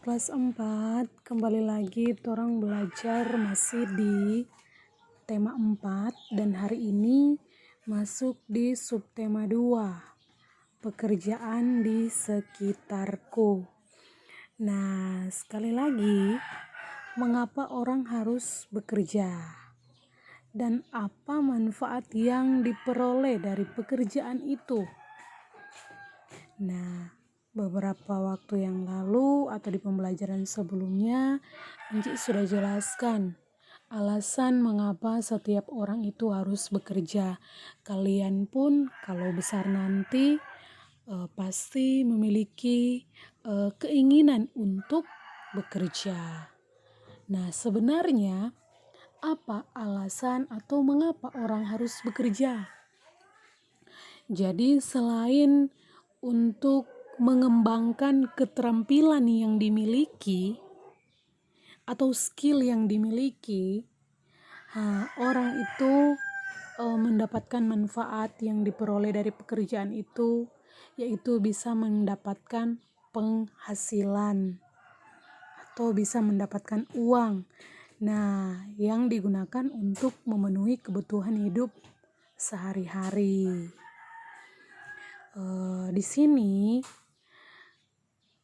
Kelas 4, kembali lagi torang belajar masih di tema 4 dan hari ini masuk di subtema 2, pekerjaan di sekitarku. Nah, sekali lagi, mengapa orang harus bekerja? Dan apa manfaat yang diperoleh dari pekerjaan itu? Nah, beberapa waktu yang lalu atau di pembelajaran sebelumnya, Enci sudah jelaskan alasan mengapa setiap orang itu harus bekerja. Kalian pun kalau besar nanti pasti memiliki keinginan untuk bekerja. Nah, sebenarnya apa alasan atau mengapa orang harus bekerja? Jadi selain untuk mengembangkan keterampilan yang dimiliki atau skill yang dimiliki, orang itu mendapatkan manfaat yang diperoleh dari pekerjaan itu, yaitu bisa mendapatkan penghasilan atau bisa mendapatkan uang. Nah, yang digunakan untuk memenuhi kebutuhan hidup sehari-hari. Di sini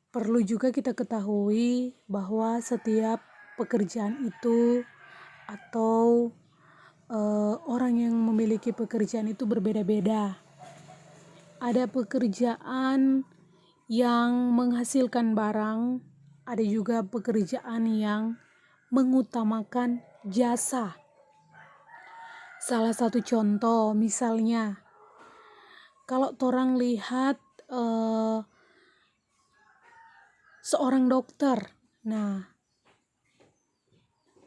perlu juga kita ketahui bahwa setiap pekerjaan itu atau orang yang memiliki pekerjaan itu berbeda-beda. Ada pekerjaan yang menghasilkan barang, ada juga pekerjaan yang mengutamakan jasa. Salah satu contoh misalnya, kalau orang lihat seorang dokter. Nah,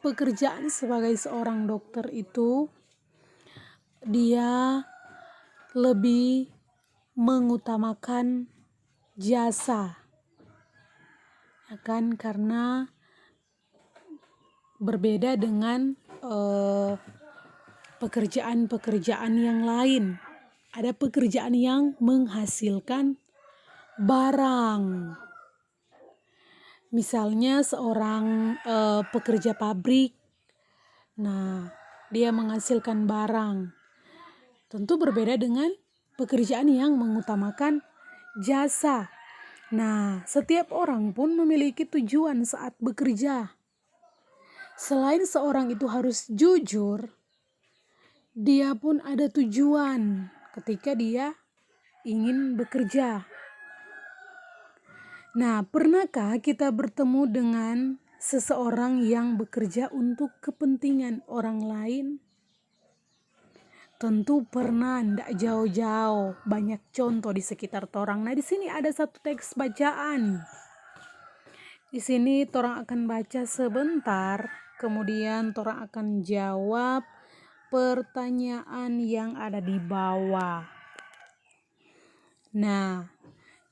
pekerjaan sebagai seorang dokter itu dia lebih mengutamakan jasa. Ya kan, karena berbeda dengan pekerjaan-pekerjaan yang lain. Ada pekerjaan yang menghasilkan barang. Misalnya seorang pekerja pabrik, nah dia menghasilkan barang. Tentu berbeda dengan pekerjaan yang mengutamakan jasa. Nah, setiap orang pun memiliki tujuan saat bekerja. Selain seorang itu harus jujur, dia pun ada tujuan ketika dia ingin bekerja. Nah, pernahkah kita bertemu dengan seseorang yang bekerja untuk kepentingan orang lain? Tentu pernah, ndak jauh-jauh. Banyak contoh di sekitar torang. Nah, di sini ada satu teks bacaan. Di sini torang akan baca sebentar, kemudian torang akan jawab pertanyaan yang ada di bawah. Nah,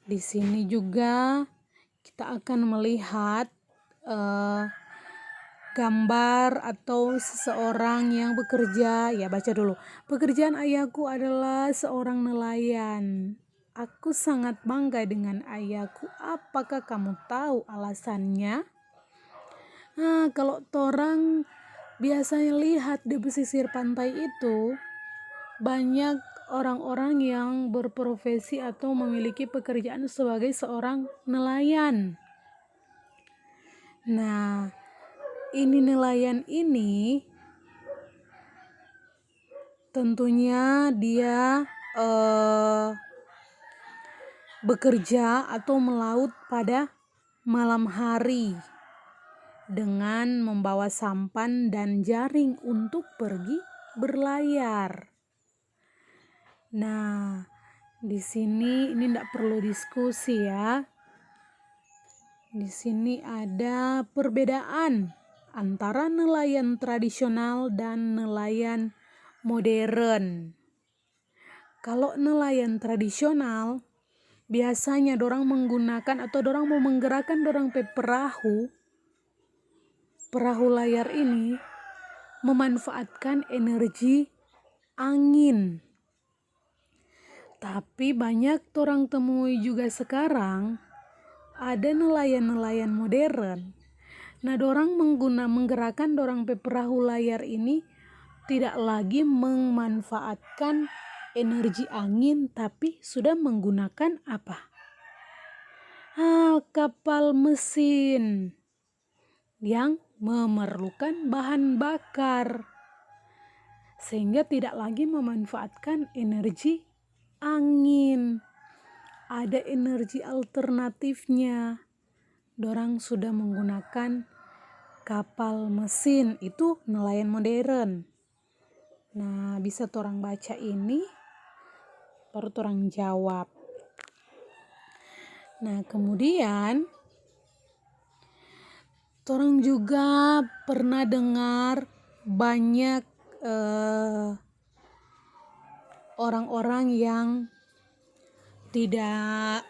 di sini juga kita akan melihat gambar atau seseorang yang bekerja. Ya, baca dulu. Pekerjaan ayahku adalah seorang nelayan. Aku sangat bangga dengan ayahku. Apakah kamu tahu alasannya? Nah, kalau torang biasanya lihat di pesisir pantai itu, banyak orang-orang yang berprofesi atau memiliki pekerjaan sebagai seorang nelayan. Nah, ini nelayan ini tentunya dia bekerja atau melaut pada malam hari dengan membawa sampan dan jaring untuk pergi berlayar. Nah, di sini ini tidak perlu diskusi ya. Di sini ada perbedaan antara nelayan tradisional dan nelayan modern. Kalau nelayan tradisional, biasanya dorang menggunakan atau dorang mau menggerakkan dorang pe perahu layar ini memanfaatkan energi angin. Tapi banyak orang temui juga sekarang ada nelayan-nelayan modern. Nah, dorang menggerakkan dorang pe perahu layar ini tidak lagi memanfaatkan energi angin, tapi sudah menggunakan apa? Kapal mesin yang memerlukan bahan bakar, sehingga tidak lagi memanfaatkan energi angin. Ada energi alternatifnya. Dorang sudah menggunakan kapal mesin, itu nelayan modern. Nah, bisa torang baca ini, baru torang jawab. Nah, kemudian torang juga pernah dengar banyak orang-orang yang tidak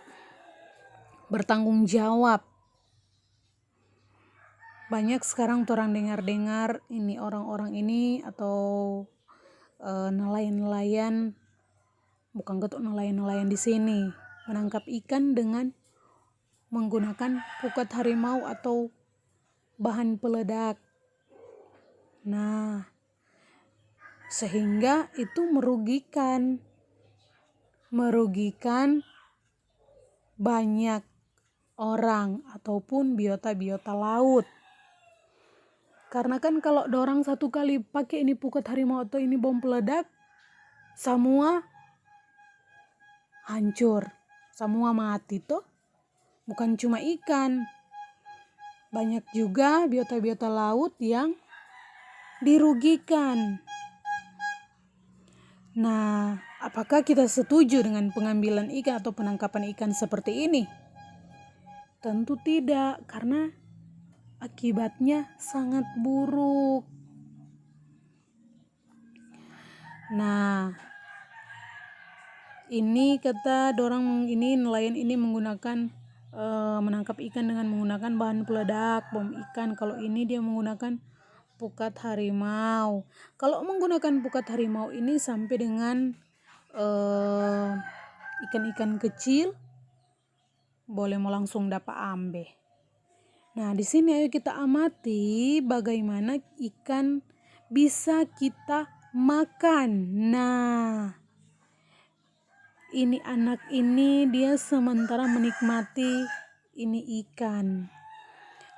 bertanggung jawab. Banyak sekarang torang dengar-dengar ini orang-orang ini atau nelayan-nelayan, bukan ketuk nelayan-nelayan di sini, menangkap ikan dengan menggunakan pukat harimau atau bahan peledak. Nah, sehingga itu merugikan banyak orang ataupun biota-biota laut. Karena kan kalau dorang satu kali pakai ini pukat harimau atau ini bom peledak, semua hancur, semua mati toh. Bukan cuma ikan, banyak juga biota-biota laut yang dirugikan. Nah, apakah kita setuju dengan pengambilan ikan atau penangkapan ikan seperti ini? Tentu tidak, karena akibatnya sangat buruk. Nah, ini kata dorang ini nelayan ini menggunakan menangkap ikan dengan menggunakan bahan peledak, bom ikan. Kalau ini dia menggunakan pukat harimau. Kalau menggunakan pukat harimau ini sampai dengan ikan-ikan kecil boleh mau langsung dapat ambe. Nah, di sini ayo kita amati bagaimana ikan bisa kita makan. Nah, ini anak ini dia sementara menikmati ini ikan.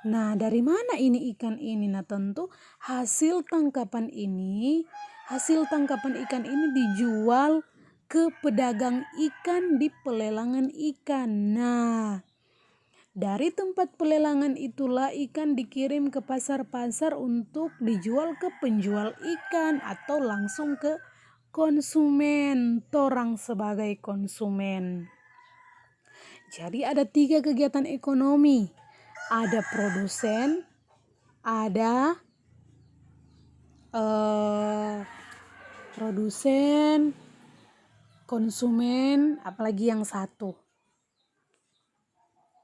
Nah, dari mana ini ikan ini? Nah, tentu hasil tangkapan ikan ini dijual ke pedagang ikan di pelelangan ikan. Nah, dari tempat pelelangan itulah ikan dikirim ke pasar-pasar untuk dijual ke penjual ikan atau langsung ke konsumen, torang sebagai konsumen. Jadi ada 3 kegiatan ekonomi. Ada produsen, ada konsumen, apalagi yang satu.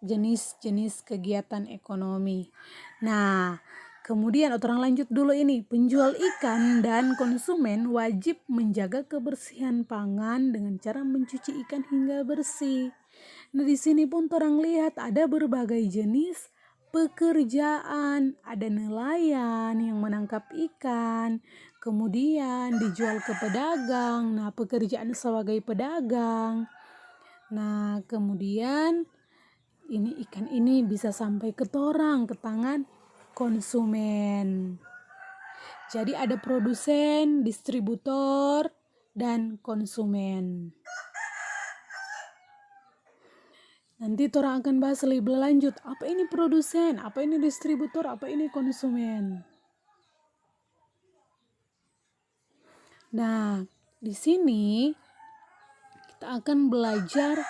Jenis-jenis kegiatan ekonomi. Nah, kemudian orang lanjut dulu ini. Penjual ikan dan konsumen wajib menjaga kebersihan pangan dengan cara mencuci ikan hingga bersih. Nah, di sini pun orang lihat ada berbagai jenis pekerjaan. Ada nelayan yang menangkap ikan, kemudian dijual ke pedagang. Nah, pekerjaan sebagai pedagang. Nah, kemudian ini ikan ini bisa sampai ke torang, ke tangan konsumen. Jadi ada produsen, distributor, dan konsumen. Nanti torang akan bahas lebih lanjut. Apa ini produsen, apa ini distributor, apa ini konsumen. Nah, di sini kita akan belajar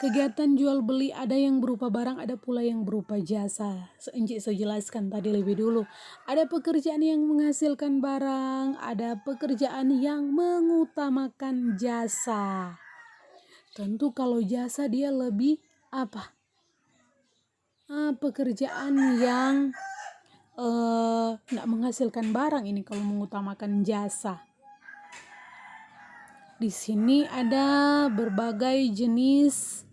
kegiatan jual beli. Ada yang berupa barang, ada pula yang berupa jasa. Saya jelaskan tadi lebih dulu. Ada pekerjaan yang menghasilkan barang, ada pekerjaan yang mengutamakan jasa. Tentu kalau jasa dia lebih apa? Pekerjaan yang tidak menghasilkan barang ini kalau mengutamakan jasa. Di sini ada berbagai jenis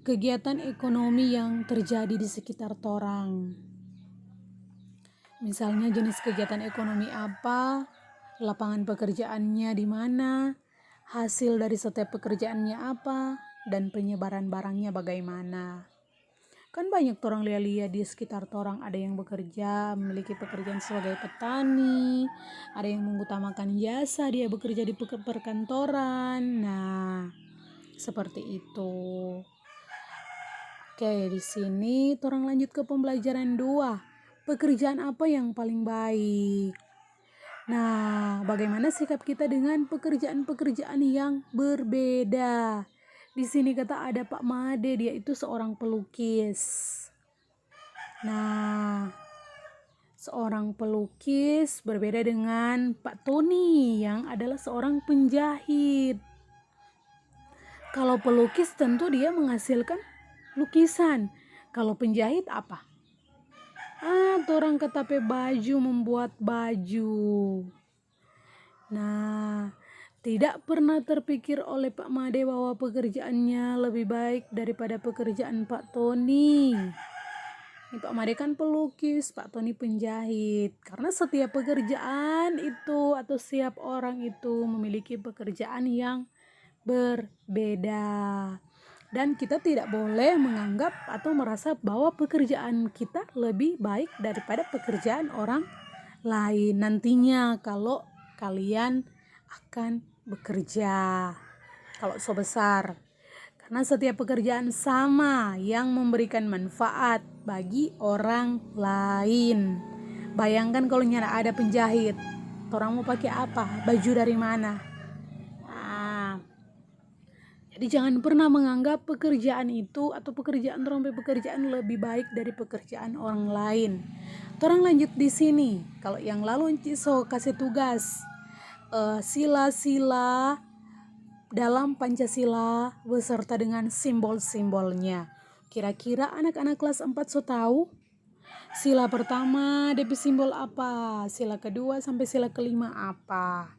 kegiatan ekonomi yang terjadi di sekitar torang. Misalnya jenis kegiatan ekonomi apa, lapangan pekerjaannya di mana, hasil dari setiap pekerjaannya apa, dan penyebaran barangnya bagaimana. Kan banyak orang lia-lia di sekitar torang, ada yang bekerja, memiliki pekerjaan sebagai petani, ada yang mengutamakan jasa, dia bekerja di perkantoran. Nah, seperti itu. Oke, di sini orang lanjut ke pembelajaran 2. Pekerjaan apa yang paling baik? Nah, bagaimana sikap kita dengan pekerjaan-pekerjaan yang berbeda? Di sini kata ada Pak Made, dia itu seorang pelukis. Nah, seorang pelukis berbeda dengan Pak Tony yang adalah seorang penjahit. Kalau pelukis tentu dia menghasilkan lukisan. Kalau penjahit apa? Orang ketape baju, membuat baju. Nah, tidak pernah terpikir oleh Pak Made bahwa pekerjaannya lebih baik daripada pekerjaan Pak Tony. Ini Pak Made kan pelukis, Pak Tony penjahit. Karena setiap pekerjaan itu atau setiap orang itu memiliki pekerjaan yang berbeda. Dan kita tidak boleh menganggap atau merasa bahwa pekerjaan kita lebih baik daripada pekerjaan orang lain nantinya kalau kalian akan bekerja, kalau sebesar. Karena setiap pekerjaan sama yang memberikan manfaat bagi orang lain. Bayangkan kalau nyara ada penjahit, orang mau pakai apa? Baju dari mana? Jadi jangan pernah menganggap pekerjaan itu atau pekerjaan pekerjaan lebih baik dari pekerjaan orang lain. Orang lanjut di sini. Kalau yang lalu so kasih tugas sila-sila dalam Pancasila beserta dengan simbol-simbolnya. Kira-kira anak-anak kelas 4 so tahu? Sila pertama DP simbol apa? Sila kedua sampai sila kelima apa?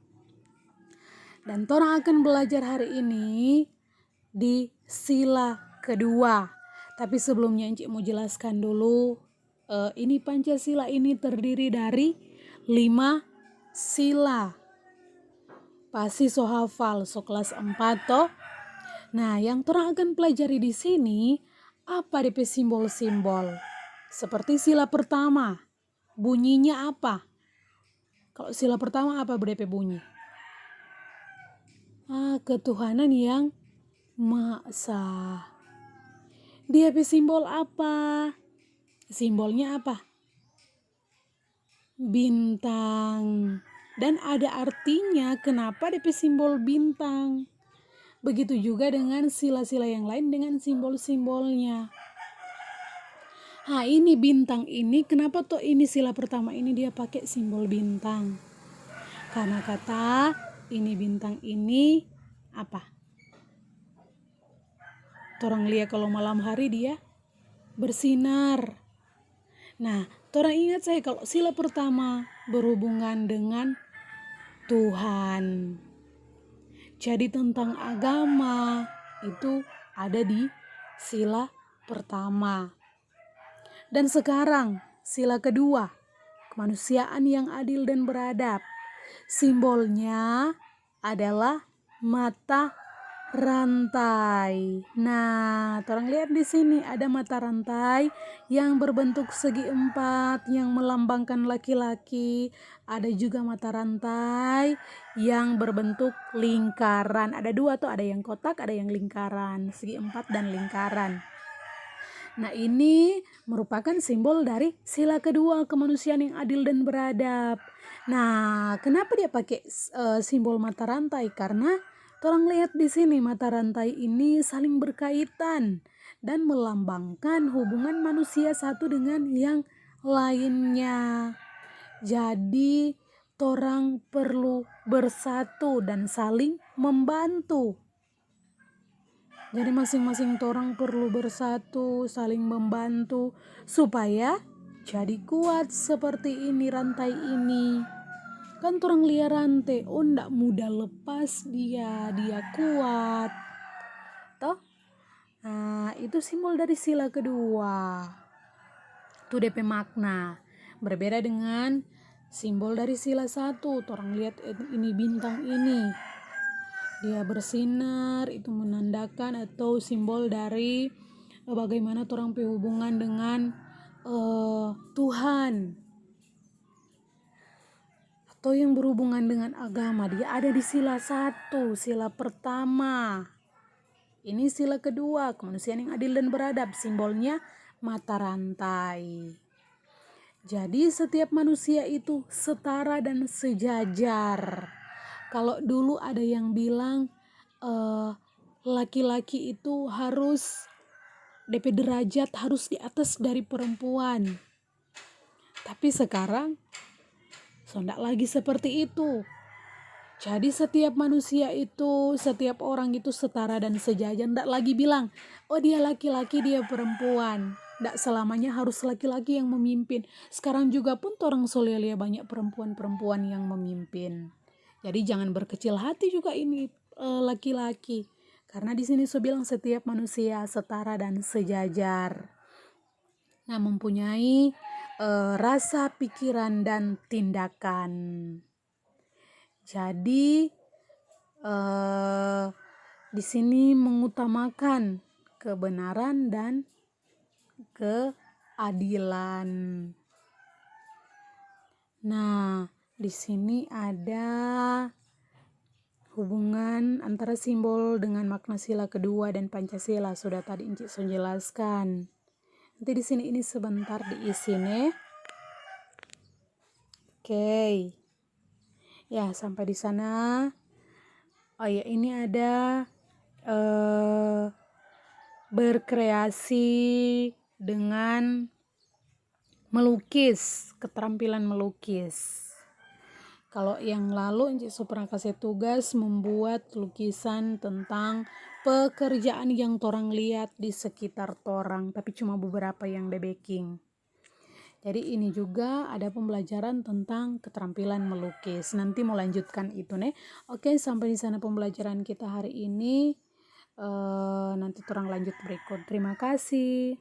Dan orang akan belajar hari ini di sila kedua. Tapi sebelumnya Encik mau jelaskan dulu, ini Pancasila ini terdiri dari 5 sila. Pasti so hafal, so kelas 4 toh. Nah, yang orang akan pelajari di sini apa DP simbol-simbol. Seperti sila pertama, bunyinya apa? Kalau sila pertama apa DP bunyi? Ketuhanan yang Maha Esa. Dia simbol apa? Simbolnya apa? Bintang. Dan ada artinya kenapa DP simbol bintang. Begitu juga dengan sila-sila yang lain dengan simbol-simbolnya. Ini bintang ini kenapa toh ini sila pertama ini dia pakai simbol bintang? Karena kata ini bintang ini apa? Orang lihat kalau malam hari dia bersinar. Nah, orang ingat saya kalau sila pertama berhubungan dengan Tuhan. Jadi tentang agama itu ada di sila pertama. Dan sekarang sila kedua, kemanusiaan yang adil dan beradab. Simbolnya adalah mata rantai. Nah, orang lihat di sini ada mata rantai yang berbentuk segi empat yang melambangkan laki-laki. Ada juga mata rantai yang berbentuk lingkaran. Ada dua tuh, ada yang kotak, ada yang lingkaran, segi empat dan lingkaran. Nah, ini merupakan simbol dari sila kedua, kemanusiaan yang adil dan beradab. Nah, kenapa dia pakai simbol mata rantai? Karena orang lihat di sini mata rantai ini saling berkaitan dan melambangkan hubungan manusia satu dengan yang lainnya. Jadi, orang perlu bersatu dan saling membantu. Jadi masing-masing orang perlu bersatu, saling membantu supaya jadi kuat seperti ini rantai ini. Kan orang lihat rantai, ndak mudah lepas dia kuat. Toh? Nah, itu simbol dari sila kedua. Itu DP makna. Berbeda dengan simbol dari sila satu. Orang lihat ini bintang ini. Dia bersinar, itu menandakan atau simbol dari bagaimana orang hubungan dengan Tuhan. Atau yang berhubungan dengan agama. Dia ada di sila satu, sila pertama. Ini sila kedua, kemanusiaan yang adil dan beradab. Simbolnya mata rantai. Jadi setiap manusia itu setara dan sejajar. Kalau dulu ada yang bilang laki-laki itu harus DP derajat harus di atas dari perempuan. Tapi sekarang tidak lagi seperti itu. Jadi setiap manusia itu, setiap orang itu setara dan sejajar. Tidak lagi bilang, oh dia laki-laki, dia perempuan. Tidak selamanya harus laki-laki yang memimpin. Sekarang juga pun orang solelia banyak perempuan-perempuan yang memimpin. Jadi jangan berkecil hati juga ini laki-laki. Karena di sini saya bilang setiap manusia setara dan sejajar. Nah, mempunyai rasa, pikiran, dan tindakan. Jadi di sini mengutamakan kebenaran dan keadilan. Nah, di sini ada hubungan antara simbol dengan makna sila kedua dan Pancasila. Sudah tadi Encik so jelaskan. Nanti di sini ini sebentar diisi nih. Oke. Ya, sampai di sana. Oh ya, ini ada berkreasi dengan melukis, keterampilan melukis. Kalau yang lalu Encik so pernah kasih tugas membuat lukisan tentang pekerjaan yang torang lihat di sekitar torang, tapi cuma beberapa yang debaking. Jadi ini juga ada pembelajaran tentang keterampilan melukis. Nanti mau lanjutkan itu nih. Oke, sampai di sana pembelajaran kita hari ini. Nanti orang lanjut berikut. Terima kasih.